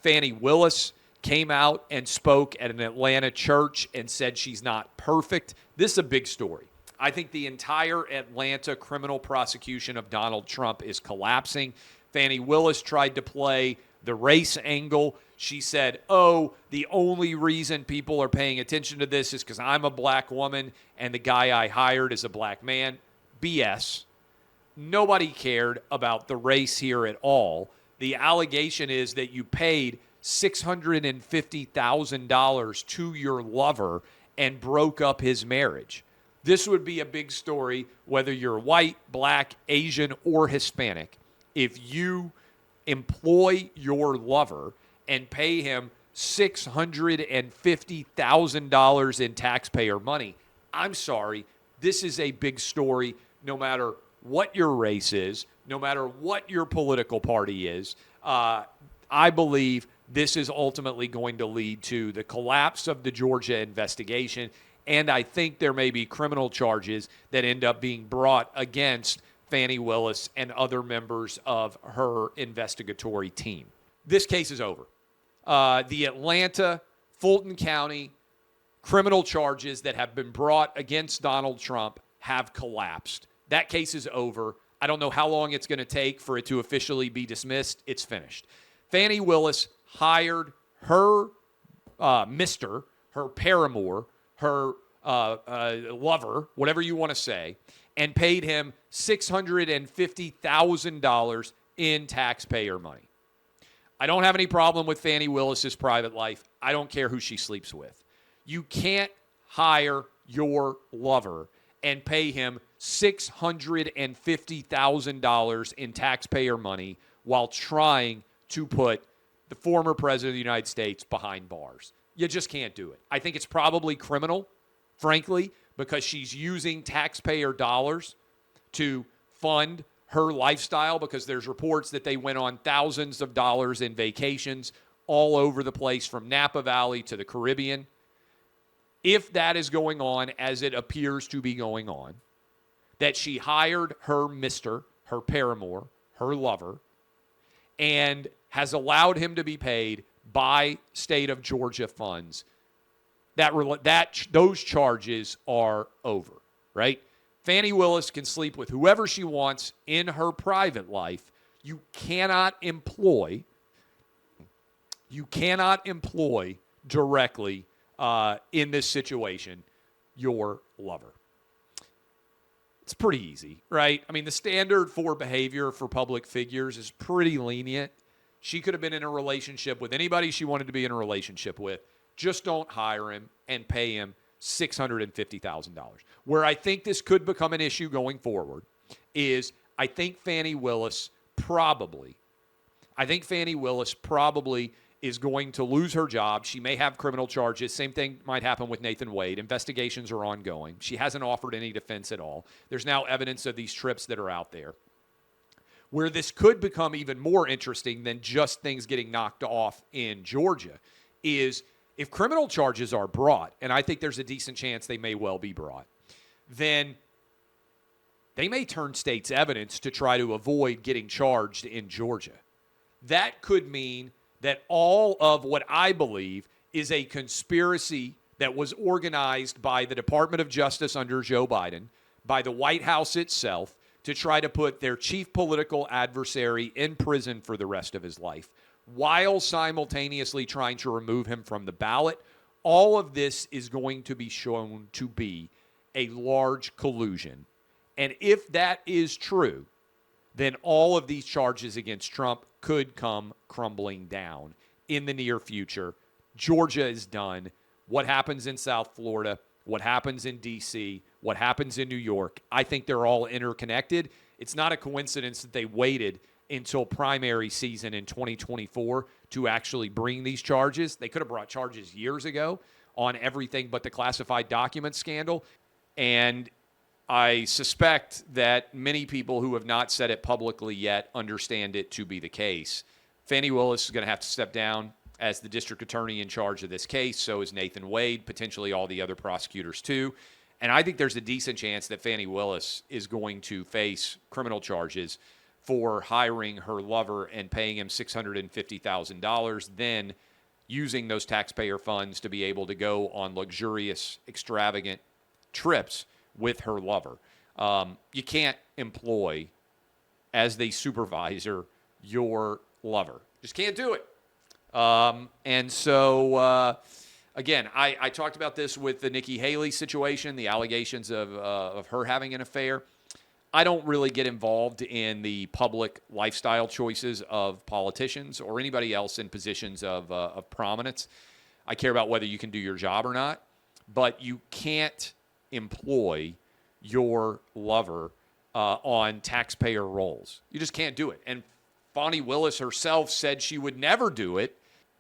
Fani Willis came out and spoke at an Atlanta church and said she's not perfect. This is a big story. I think the entire Atlanta criminal prosecution of Donald Trump is collapsing. Fani Willis tried to play the race angle. She said, the only reason people are paying attention to this is because I'm a black woman and the guy I hired is a black man. BS. Nobody cared about the race here at all. The allegation is that you paid $650,000 to your lover and broke up his marriage. This would be a big story whether you're white, black, Asian, or Hispanic. If you employ your lover and pay him $650,000 in taxpayer money, I'm sorry, this is a big story no matter what your race is, no matter what your political party is. I believe this is ultimately going to lead to the collapse of the Georgia investigation, and I think there may be criminal charges that end up being brought against Fani Willis and other members of her investigatory team. This case is over. The Atlanta, Fulton County criminal charges that have been brought against Donald Trump have collapsed. That case is over. I don't know how long it's going to take for it to officially be dismissed. It's finished. Fani Willis hired her her paramour, her lover, whatever you want to say, and paid him $650,000 in taxpayer money. I don't have any problem with Fani Willis's private life. I don't care who she sleeps with. You can't hire your lover and pay him $650,000 in taxpayer money while trying to put the former president of the United States behind bars. You just can't do it. I think it's probably criminal, frankly, because she's using taxpayer dollars to fund her lifestyle, because there's reports that they went on thousands of dollars in vacations all over the place from Napa Valley to the Caribbean. If that is going on, as it appears to be going on, that she hired her her paramour, her lover, and has allowed him to be paid by state of Georgia funds, those charges are over, right? Fani Willis can sleep with whoever she wants in her private life. You cannot employ directly in this situation your lover. It's pretty easy, right? I mean, the standard for behavior for public figures is pretty lenient. She could have been in a relationship with anybody she wanted to be in a relationship with. Just don't hire him and pay him $650,000. Where I think this could become an issue going forward is I think Fani Willis probably is going to lose her job. She may have criminal charges. Same thing might happen with Nathan Wade. Investigations are ongoing. She hasn't offered any defense at all. There's now evidence of these trips that are out there. Where this could become even more interesting than just things getting knocked off in Georgia is if criminal charges are brought, and I think there's a decent chance they may well be brought, then they may turn state's evidence to try to avoid getting charged in Georgia. That could mean that all of what I believe is a conspiracy that was organized by the Department of Justice under Joe Biden, by the White House itself, to try to put their chief political adversary in prison for the rest of his life, while simultaneously trying to remove him from the ballot. All of this is going to be shown to be a large collusion. And if that is true, then all of these charges against Trump could come crumbling down in the near future. Georgia is done. What happens in South Florida, what happens in D.C., what happens in New York, I think they're all interconnected. It's not a coincidence that they waited until primary season in 2024 to actually bring these charges. They could have brought charges years ago on everything but the classified document scandal. And I suspect that many people who have not said it publicly yet understand it to be the case. Fani Willis is going to have to step down as the district attorney in charge of this case. So is Nathan Wade, potentially all the other prosecutors too. And I think there's a decent chance that Fani Willis is going to face criminal charges for hiring her lover and paying him $650,000, then using those taxpayer funds to be able to go on luxurious, extravagant trips with her lover. You can't employ as the supervisor your lover. Just can't do it. And so, again, I talked about this with the Nikki Haley situation, the allegations of her having an affair. I don't really get involved in the public lifestyle choices of politicians or anybody else in positions of prominence. I care about whether you can do your job or not, but you can't employ your lover on taxpayer roles. You just can't do it. And Fani Willis herself said she would never do it.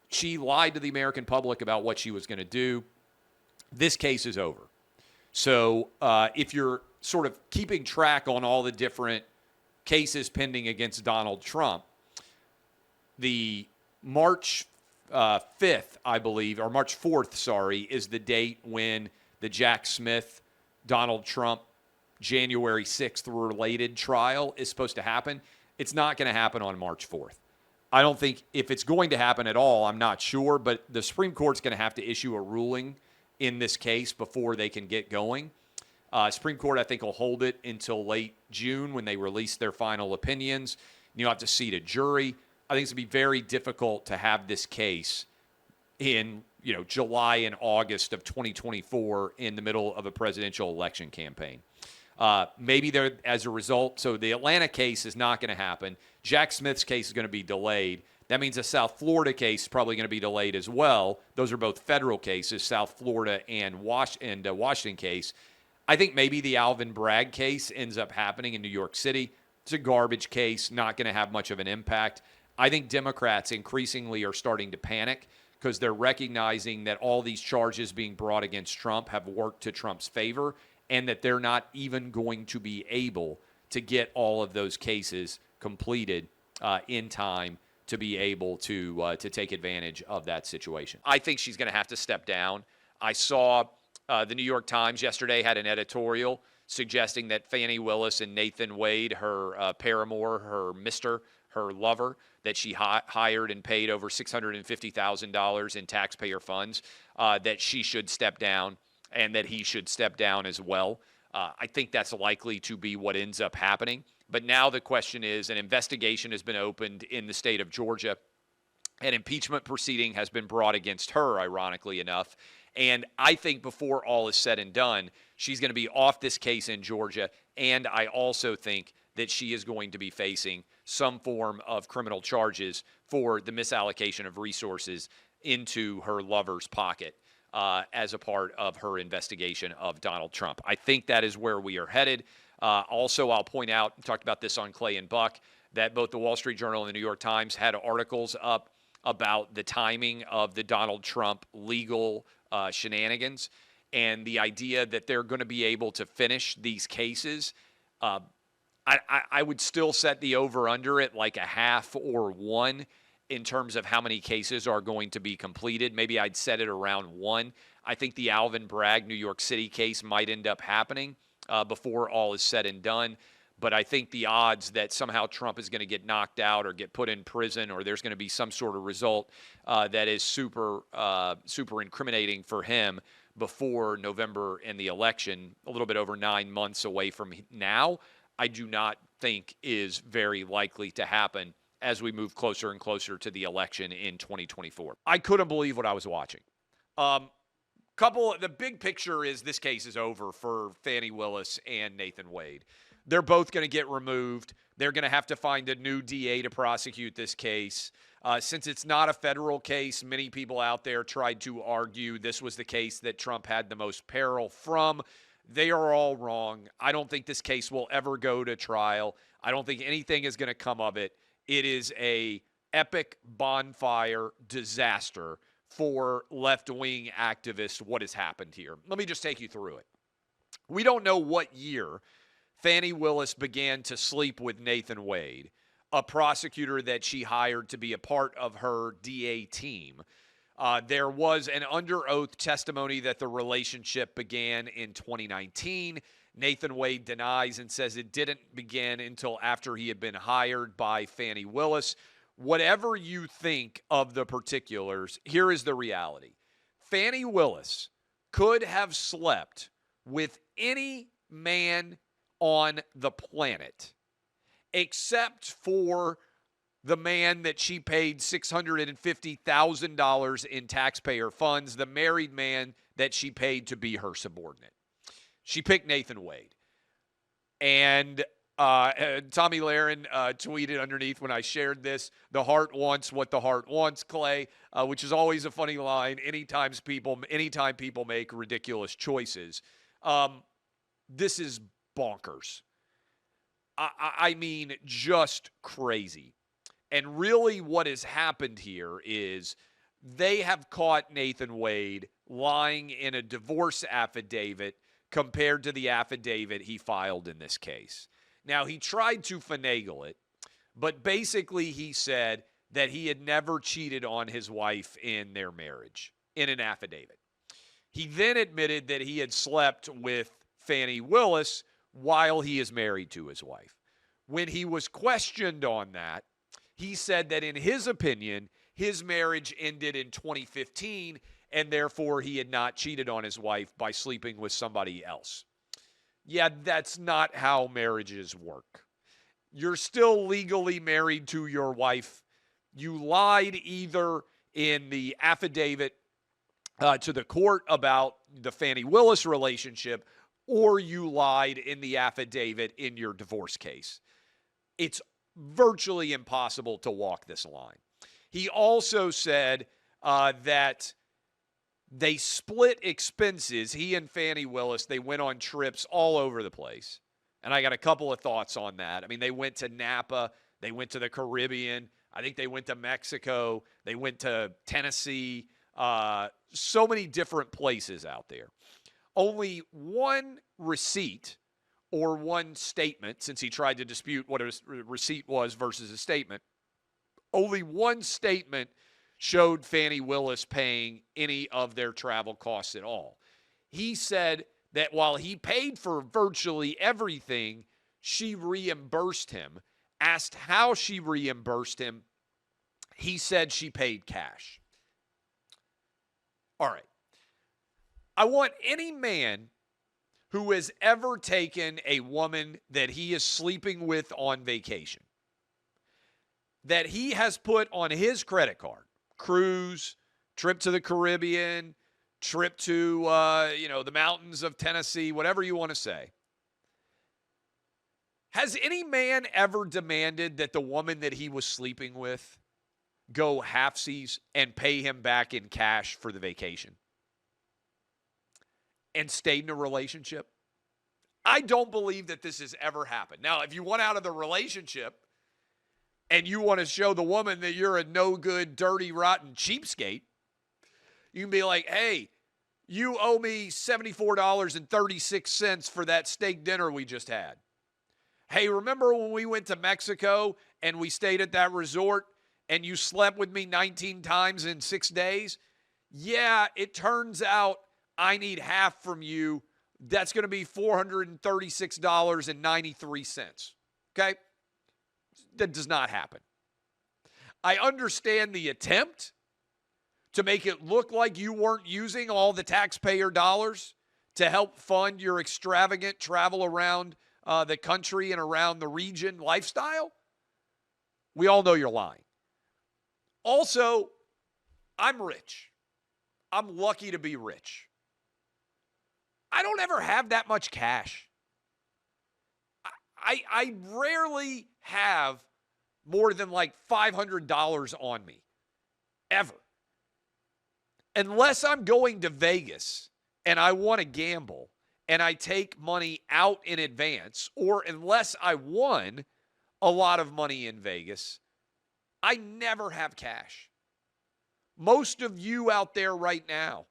She lied to the American public about what she was going to do. This case is over. So if you're sort of keeping track on all the different cases pending against Donald Trump, the March 5th, I believe, or March 4th, sorry, is the date when the Jack Smith, Donald Trump, January 6th related trial is supposed to happen. It's not going to happen on March 4th. I don't think, if it's going to happen at all, I'm not sure, but the Supreme Court's going to have to issue a ruling in this case before they can get going. Supreme Court, I think, will hold it until late June when they release their final opinions. You'll have to seat a jury. I think it's going to be very difficult to have this case in July and August of 2024 in the middle of a presidential election campaign. Maybe there, as a result, so the Atlanta case is not going to happen. Jack Smith's case is going to be delayed. That means the South Florida case is probably going to be delayed as well. Those are both federal cases, South Florida and Washington case. I think maybe the Alvin Bragg case ends up happening in New York City. It's a garbage case, not going to have much of an impact. I think Democrats increasingly are starting to panic because they're recognizing that all these charges being brought against Trump have worked to Trump's favor and that they're not even going to be able to get all of those cases completed in time to be able to take advantage of that situation. I think she's going to have to step down. I saw the New York Times yesterday had an editorial suggesting that Fani Willis and Nathan Wade, her paramour, her lover, that she hired and paid over $650,000 in taxpayer funds, that she should step down and that he should step down as well. I think that's likely to be what ends up happening. But now the question is, an investigation has been opened in the state of Georgia. An impeachment proceeding has been brought against her, ironically enough. And I think before all is said and done, she's going to be off this case in Georgia. And I also think that she is going to be facing some form of criminal charges for the misallocation of resources into her lover's pocket as a part of her investigation of Donald Trump. I think that is where we are headed. Also, I'll point out, we talked about this on Clay and Buck, that both the Wall Street Journal and the New York Times had articles up about the timing of the Donald Trump legal shenanigans and the idea that they're going to be able to finish these cases. I would still set the over-under at like a half or one in terms of how many cases are going to be completed. Maybe I'd set it around one. I think the Alvin Bragg New York City case might end up happening before all is said and done. But I think the odds that somehow Trump is going to get knocked out or get put in prison or there's going to be some sort of result that is super incriminating for him before November and the election, a little bit over 9 months away from now, I do not think is very likely to happen as we move closer and closer to the election in 2024. I couldn't believe what I was watching. The big picture is this case is over for Fani Willis and Nathan Wade. They're both going to get removed. They're going to have to find a new DA to prosecute this case. Since it's not a federal case, many people out there tried to argue this was the case that Trump had the most peril from. They are all wrong. I don't think this case will ever go to trial. I don't think anything is going to come of it. It is a epic bonfire disaster for left-wing activists, what has happened here. Let me just take you through it. We don't know what year Fani Willis began to sleep with Nathan Wade, a prosecutor that she hired to be a part of her DA team. There was an under oath testimony that the relationship began in 2019. Nathan Wade denies and says it didn't begin until after he had been hired by Fani Willis. Whatever you think of the particulars, here is the reality. Fani Willis could have slept with any man on the planet except for the man that she paid $650,000 in taxpayer funds, the married man that she paid to be her subordinate. She picked Nathan Wade. And Tommy Lahren tweeted underneath when I shared this, the heart wants what the heart wants, Clay, which is always a funny line anytime people make ridiculous choices. This is bonkers. I mean, just crazy. And really what has happened here is they have caught Nathan Wade lying in a divorce affidavit compared to the affidavit he filed in this case. Now, he tried to finagle it, but basically he said that he had never cheated on his wife in their marriage in an affidavit. He then admitted that he had slept with Fani Willis while he is married to his wife. When he was questioned on that, he said that in his opinion, his marriage ended in 2015 and therefore he had not cheated on his wife by sleeping with somebody else. Yeah, that's not how marriages work. You're still legally married to your wife. You lied either in the affidavit to the court about the Fani Willis relationship, or you lied in the affidavit in your divorce case. It's virtually impossible to walk this line. He also said that they split expenses. He and Fani Willis, they went on trips all over the place. And I got a couple of thoughts on that. I mean, they went to Napa. They went to the Caribbean. I think they went to Mexico. They went to Tennessee. So many different places out there. Only one receipt or one statement, since he tried to dispute what a receipt was versus a statement, only one statement showed Fani Willis paying any of their travel costs at all. He said that while he paid for virtually everything, she reimbursed him. Asked how she reimbursed him, he said she paid cash. All right. I want any man who has ever taken a woman that he is sleeping with on vacation, that he has put on his credit card, cruise, trip to the Caribbean, trip to, the mountains of Tennessee, whatever you want to say. Has any man ever demanded that the woman that he was sleeping with go halfsies and pay him back in cash for the vacation and stayed in a relationship? I don't believe that this has ever happened. Now, if you want out of the relationship and you want to show the woman that you're a no-good, dirty, rotten cheapskate, you can be like, hey, you owe me $74.36 for that steak dinner we just had. Hey, remember when we went to Mexico and we stayed at that resort and you slept with me 19 times in 6 days? Yeah, it turns out I need half from you. That's going to be $436.93. Okay? That does not happen. I understand the attempt to make it look like you weren't using all the taxpayer dollars to help fund your extravagant travel around the country and around the region lifestyle. We all know you're lying. Also, I'm rich. I'm lucky to be rich. I don't ever have that much cash. I rarely have more than like $500 on me, ever. Unless I'm going to Vegas and I want to gamble and I take money out in advance, or unless I won a lot of money in Vegas, I never have cash. Most of you out there right now,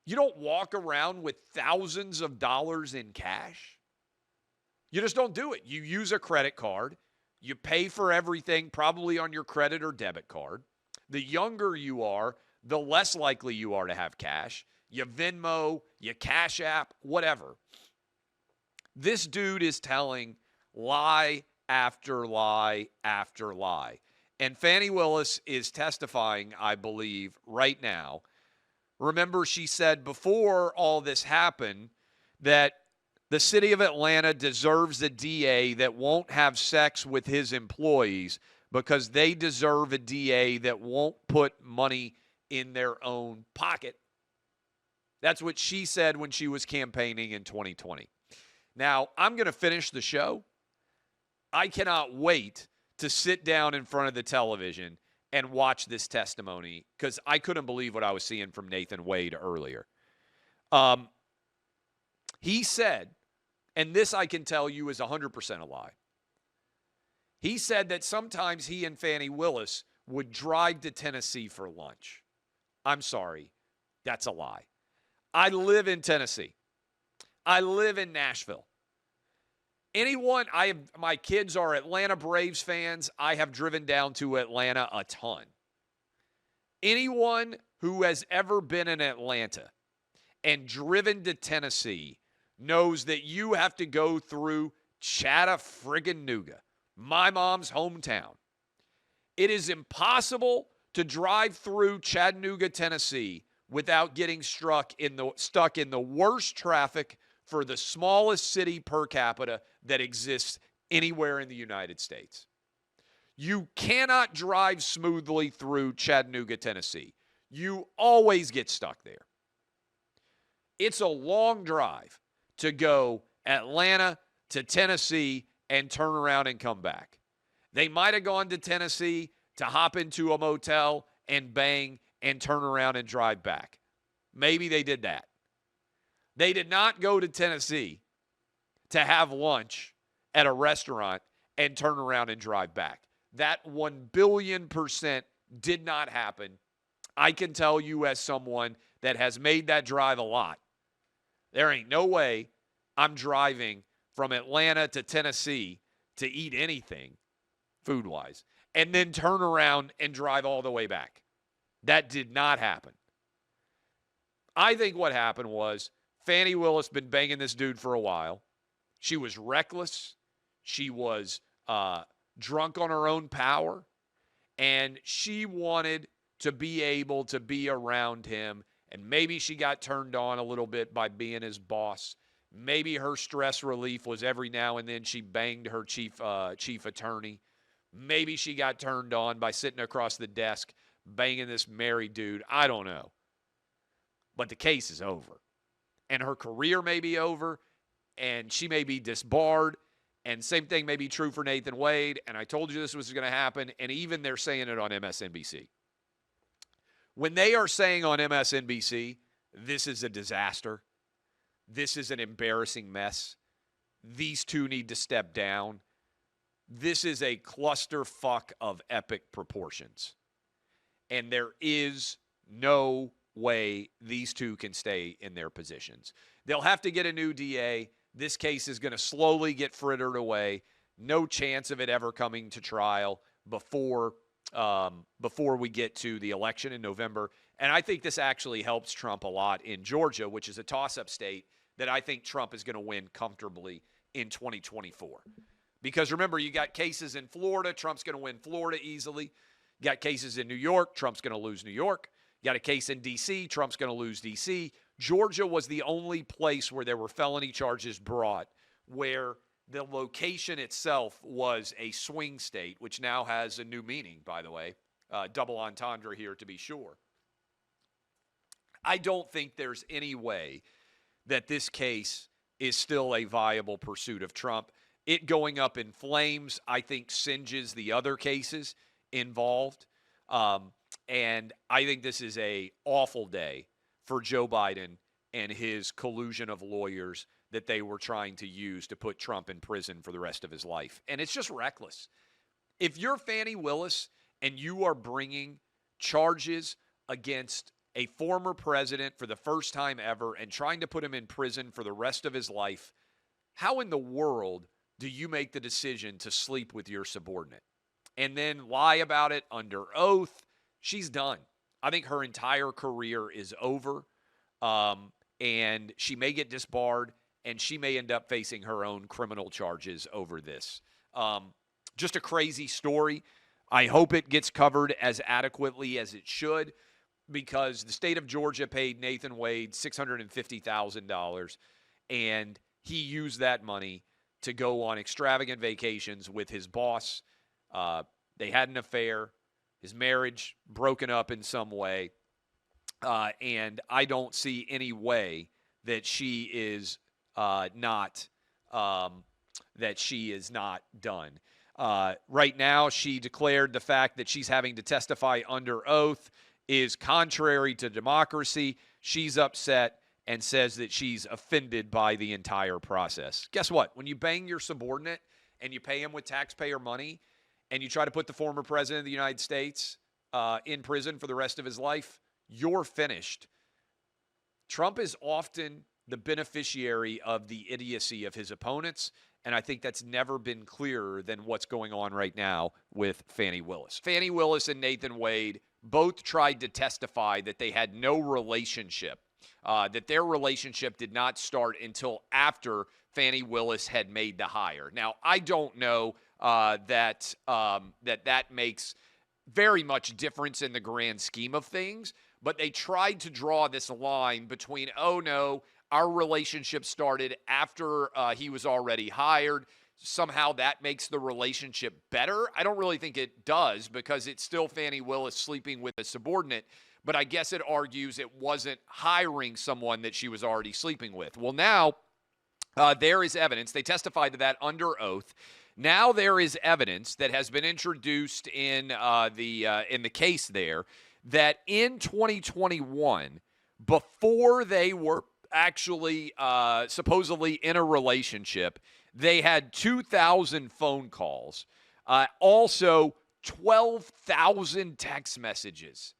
you don't walk around with thousands of dollars in cash. You just don't do it. You use a credit card. You pay for everything probably on your credit or debit card. The younger you are, the less likely you are to have cash. You Venmo, you Cash App, whatever. This dude is telling lie after lie after lie. And Fani Willis is testifying, I believe, right now. Remember, she said before all this happened that the city of Atlanta deserves a DA that won't have sex with his employees because they deserve a DA that won't put money in their own pocket. That's what she said when she was campaigning in 2020. Now, I'm going to finish the show. I cannot wait to sit down in front of the television and watch this testimony because I couldn't believe what I was seeing from Nathan Wade earlier. He said, and this I can tell you is 100% a lie. He said that sometimes he and Fani Willis would drive to Tennessee for lunch. I'm sorry, that's a lie. I live in Tennessee. I live in Nashville. My kids are Atlanta Braves fans. I have driven down to Atlanta a ton. Anyone who has ever been in Atlanta and driven to Tennessee knows that you have to go through Chattanooga, my mom's hometown. It is impossible to drive through Chattanooga, Tennessee without getting stuck in the worst traffic for the smallest city per capita that exists anywhere in the United States. You cannot drive smoothly through Chattanooga, Tennessee. You always get stuck there. It's a long drive to go Atlanta to Tennessee and turn around and come back. They might have gone to Tennessee to hop into a motel and bang and turn around and drive back. Maybe they did that. They did not go to Tennessee to have lunch at a restaurant and turn around and drive back. That 1,000,000,000% did not happen. I can tell you as someone that has made that drive a lot, there ain't no way I'm driving from Atlanta to Tennessee to eat anything food-wise and then turn around and drive all the way back. That did not happen. I think what happened was Fani Willis been banging this dude for a while. She was reckless. She was drunk on her own power. And she wanted to be able to be around him. And maybe she got turned on a little bit by being his boss. Maybe her stress relief was every now and then she banged her chief attorney. Maybe she got turned on by sitting across the desk banging this married dude. I don't know. But the case is over. And her career may be over, and she may be disbarred, and same thing may be true for Nathan Wade, and I told you this was going to happen, and even they're saying it on MSNBC. When they are saying on MSNBC, this is a disaster, this is an embarrassing mess, these two need to step down, this is a clusterfuck of epic proportions, and there is no way these two can stay in their positions. They'll have to get a new DA. This case is going to slowly get frittered away. No chance of it ever coming to trial before we get to the election in November. And I think this actually helps Trump a lot in Georgia, which is a toss-up state that I think Trump is going to win comfortably in 2024. Because remember, you got cases in Florida. Trump's going to win Florida easily. You got cases in New York. Trump's going to lose New York. You got a case in D.C. Trump's going to lose D.C. Georgia was the only place where there were felony charges brought, where the location itself was a swing state, which now has a new meaning, by the way. Double entendre here, to be sure. I don't think there's any way that this case is still a viable pursuit of Trump. It going up in flames, I think, singes the other cases involved. And I think this is an awful day for Joe Biden and his collusion of lawyers that they were trying to use to put Trump in prison for the rest of his life. And it's just reckless. If you're Fani Willis and you are bringing charges against a former president for the first time ever and trying to put him in prison for the rest of his life, how in the world do you make the decision to sleep with your subordinate and then lie about it under oath? She's done. I think her entire career is over, and she may get disbarred, and she may end up facing her own criminal charges over this. Just a crazy story. I hope it gets covered as adequately as it should, because the state of Georgia paid Nathan Wade $650,000, and he used that money to go on extravagant vacations with his boss. They had an affair. His marriage broken up in some way. And I don't see any way that she is not done. Right now, she declared the fact that she's having to testify under oath is contrary to democracy. She's upset and says that she's offended by the entire process. Guess what? When you bang your subordinate and you pay him with taxpayer money and you try to put the former president of the United States in prison for the rest of his life, you're finished. Trump is often the beneficiary of the idiocy of his opponents, and I think that's never been clearer than what's going on right now with Fani Willis. Fani Willis and Nathan Wade both tried to testify that they had no relationship, that their relationship did not start until after Fani Willis had made the hire. Now, I don't know that makes very much difference in the grand scheme of things, but they tried to draw this line between, oh no, our relationship started after he was already hired. Somehow that makes the relationship better. I don't really think it does, because it's still Fani Willis sleeping with a subordinate, but I guess it argues it wasn't hiring someone that she was already sleeping with. Well, now there is evidence. They testified to that under oath. Now there is evidence that has been introduced in the case there that in 2021, before they were actually supposedly in a relationship, they had 2,000 phone calls, also 12,000 text messages.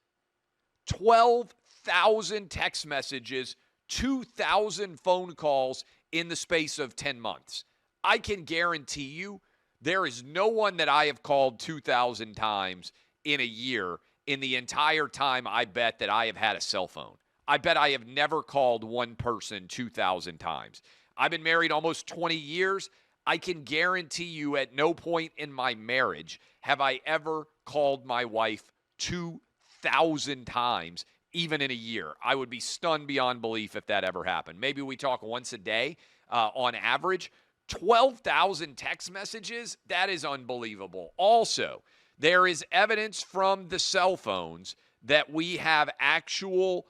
12,000 text messages, 2,000 phone calls in the space of 10 months. I can guarantee you there is no one that I have called 2,000 times in a year in the entire time I bet that I have had a cell phone. I bet I have never called one person 2,000 times. I've been married almost 20 years. I can guarantee you at no point in my marriage have I ever called my wife 2,000 times, even in a year. I would be stunned beyond belief if that ever happened. Maybe we talk once a day on average. 12,000 text messages, that is unbelievable. Also, there is evidence from the cell phones that we have actual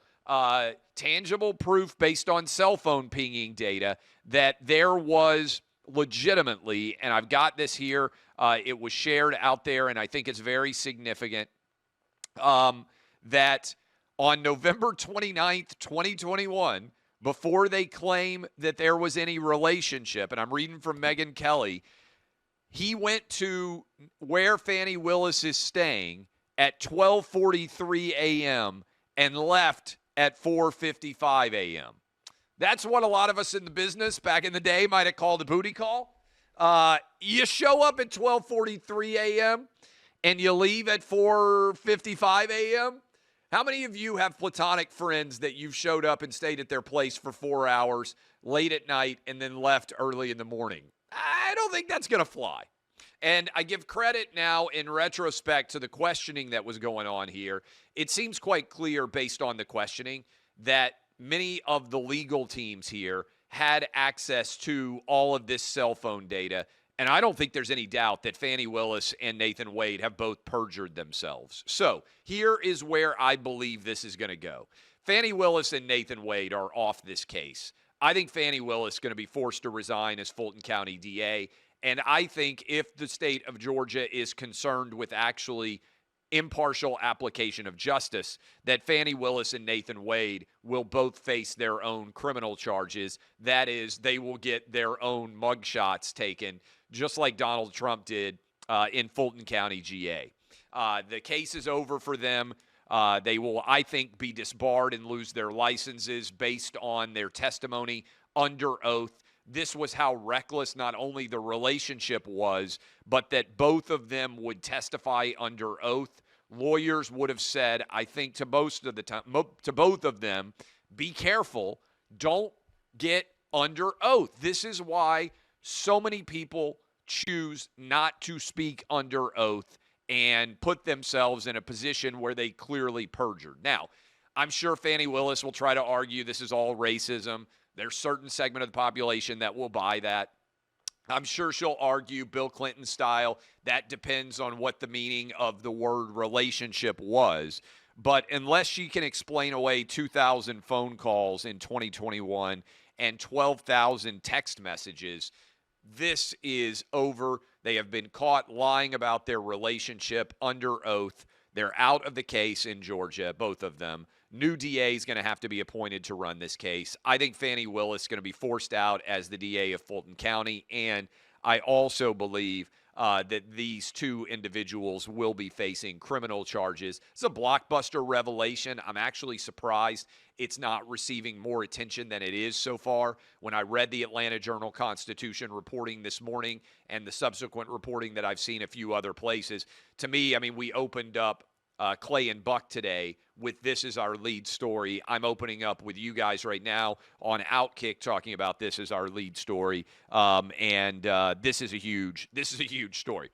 tangible proof based on cell phone pinging data that there was legitimately, and I've got this here, it was shared out there, and I think it's very significant, that on November 29th, 2021, before they claim that there was any relationship, and I'm reading from Megyn Kelly, he went to where Fani Willis is staying at 12:43 a.m. and left at 4:55 a.m. That's what a lot of us in the business back in the day might have called a booty call. You show up at 12:43 a.m. and you leave at 4:55 a.m. How many of you have platonic friends that you've showed up and stayed at their place for 4 hours late at night and then left early in the morning? I don't think that's going to fly. And I give credit now in retrospect to the questioning that was going on here. It seems quite clear based on the questioning that many of the legal teams here had access to all of this cell phone data. And I don't think there's any doubt that Fani Willis and Nathan Wade have both perjured themselves. So here is where I believe this is going to go. Fani Willis and Nathan Wade are off this case. I think Fani Willis is going to be forced to resign as Fulton County DA. And I think if the state of Georgia is concerned with actually impartial application of justice, that Fani Willis and Nathan Wade will both face their own criminal charges. That is, they will get their own mugshots taken, just like Donald Trump did in Fulton County, GA. The case is over for them. They will, I think, be disbarred and lose their licenses based on their testimony under oath. This was how reckless not only the relationship was, but that both of them would testify under oath. Lawyers would have said, I think to most of the time, to both of them, be careful. Don't get under oath. This is why so many people choose not to speak under oath and put themselves in a position where they clearly perjured. Now, I'm sure Fani Willis will try to argue this is all racism. There's a certain segment of the population that will buy that. I'm sure she'll argue Bill Clinton style. That depends on what the meaning of the word relationship was. But unless she can explain away 2,000 phone calls in 2021 and 12,000 text messages, this is over. They have been caught lying about their relationship under oath. They're out of the case in Georgia, both of them. New DA is going to have to be appointed to run this case. I think Fani Willis is going to be forced out as the DA of Fulton County, and I also believe that these two individuals will be facing criminal charges. It's a blockbuster revelation. I'm actually surprised it's not receiving more attention than it is so far. When I read the Atlanta Journal-Constitution reporting this morning and the subsequent reporting that I've seen a few other places, to me, I mean, we opened up Clay and Buck today with this as our lead story. I'm opening up with you guys right now on OutKick talking about this as our lead story, and this is a huge story.